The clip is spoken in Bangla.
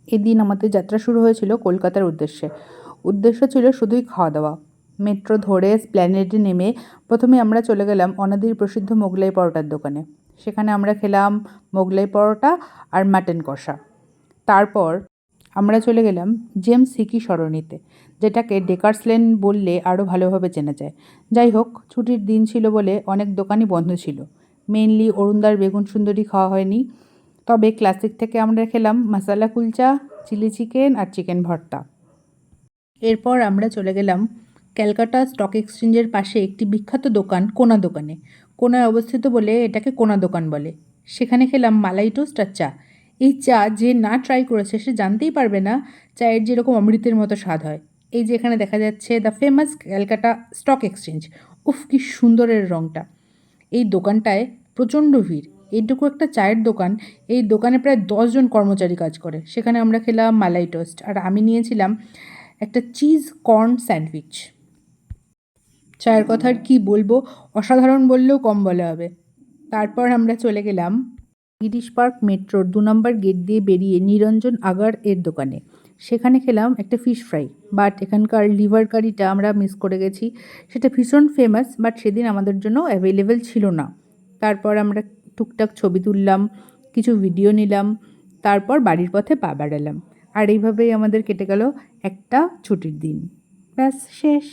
এদিন আমাদের যাত্রা শুরু হয়েছিল কলকাতার উদ্দেশ্যে। উদ্দেশ্য ছিল শুধুই খাওয়া দাওয়া। মেট্রো ধরে স্প্ল্যানেডে নেমে প্রথমে আমরা চলে গেলাম অনাদির প্রসিদ্ধ মোগলাই পরোটার দোকানে। সেখানে আমরা খেলাম মোগলাই পরোটা আর মাটন কষা। তারপর আমরা চলে গেলাম জেমস সিকি সরণিতে, যেটাকে ডেকার্স লেন বললে আরও ভালোভাবে চেনা যায়। যাই হোক, ছুটির দিন ছিল বলে অনেক দোকানই বন্ধ ছিল। মেইনলি অরুণদার বেগুন সুন্দরী খাওয়া হয়নি। তবে ক্লাসিক থেকে আমরা খেলাম মশালা কুলচা, চিলি চিকেন আর চিকেন ভর্তা। এরপর আমরা চলে গেলাম ক্যালকাটা স্টক এক্সচেঞ্জের পাশে একটি বিখ্যাত দোকান কোনা দোকানে। কোনায় অবস্থিত বলে এটাকে কোনা দোকান বলে। সেখানে খেলাম মালাই টোস্ট আর চা। এই চা যে না ট্রাই করেছে সে জানতেই পারবে না চায়ের যেরকম অমৃতের মতো স্বাদ হয়। এই যে এখানে দেখা যাচ্ছে the famous Calcutta stock exchange. উফ, কি সুন্দরের রঙটা! এই দোকানটায় প্রচণ্ড ভিড়। এইটুকু একটা চায়ের দোকান, এই দোকানে প্রায় 10 জন কর্মচারী কাজ করে। সেখানে আমরা খেলাম মালাই টোস্ট আর আমি নিয়েছিলাম একটা চিজ কর্ন স্যান্ডউইচ। চায়ের কথা আর কী বলবো, অসাধারণ বললেও কম বলা হবে। তারপর আমরা চলে গেলাম গিরিশ পার্ক মেট্রোর 2 নম্বর গেট দিয়ে বেরিয়ে নিরঞ্জন আগার এর দোকানে। সেখানে খেলাম একটা ফিশ ফ্রাই, বাট এখানকার লিভার কারিটা আমরা মিস করে গেছি। সেটা ভীষণ ফেমাস, বাট সেদিন আমাদের জন্য অ্যাভেলেবেল ছিল না। তারপর আমরা টুকটাক ছবি তুললাম, কিছু ভিডিও নিলাম, তারপর বাড়ির পথে পা বাড়ালাম। আর এইভাবেই আমাদের কেটে গেল একটা ছুটির দিন। ব্যাস, শেষ।